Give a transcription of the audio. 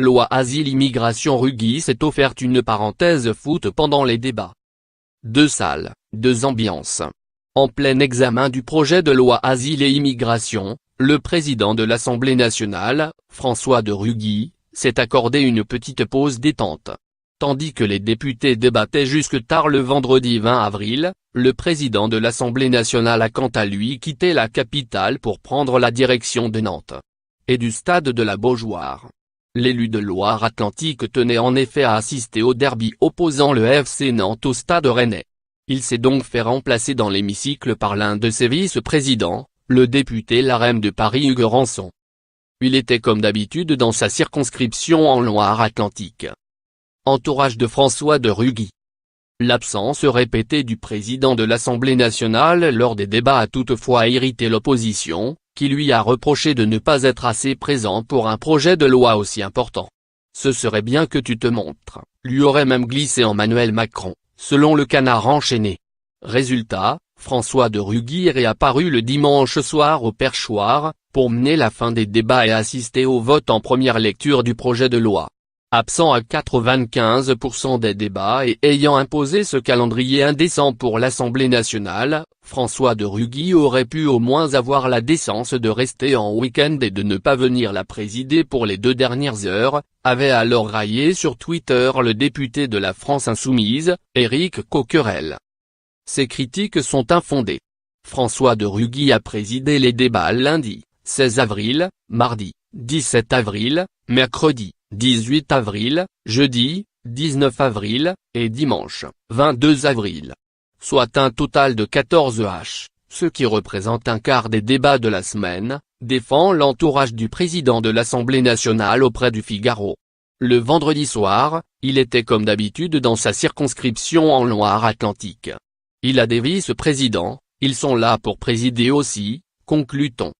loi asile-immigration. Rugui s'est offerte une parenthèse foot pendant les débats. Deux salles, deux ambiances. En plein examen du projet de loi asile et immigration, le président de l'Assemblée nationale, François de Rugy, s'est accordé une petite pause détente. Tandis que les députés débattaient jusque tard le vendredi 20 avril, le président de l'Assemblée nationale a quant à lui quitté la capitale pour prendre la direction de Nantes et du stade de la Beaujoire. L'élu de Loire-Atlantique tenait en effet à assister au derby opposant le FC Nantes au stade rennais. Il s'est donc fait remplacer dans l'hémicycle par l'un de ses vice-présidents, le député LaREM de Paris Hugues Rançon. Il était comme d'habitude dans sa circonscription en Loire-Atlantique. Entourage de François de Rugy. L'absence répétée du président de l'Assemblée nationale lors des débats a toutefois irrité l'opposition, qui lui a reproché de ne pas être assez présent pour un projet de loi aussi important. Ce serait bien que tu te montres, lui aurait même glissé Emmanuel Macron, selon le Canard enchaîné. Résultat, François de Rugy est réapparu le dimanche soir au perchoir, pour mener la fin des débats et assister au vote en première lecture du projet de loi. Absent à 95% des débats et ayant imposé ce calendrier indécent pour l'Assemblée nationale, François de Rugy aurait pu au moins avoir la décence de rester en week-end et de ne pas venir la présider pour les 2 dernières heures, avait alors raillé sur Twitter le député de la France insoumise, Éric Coquerel. Ces critiques sont infondées. François de Rugy a présidé les débats lundi, 16 avril, mardi, 17 avril, mercredi, 18 avril, jeudi, 19 avril, et dimanche, 22 avril. Soit un total de 14 h, ce qui représente un quart des débats de la semaine, défend l'entourage du président de l'Assemblée nationale auprès du Figaro. Le vendredi soir, il était comme d'habitude dans sa circonscription en Loire-Atlantique. Il a des vice-présidents, ils sont là pour présider aussi, conclut-on.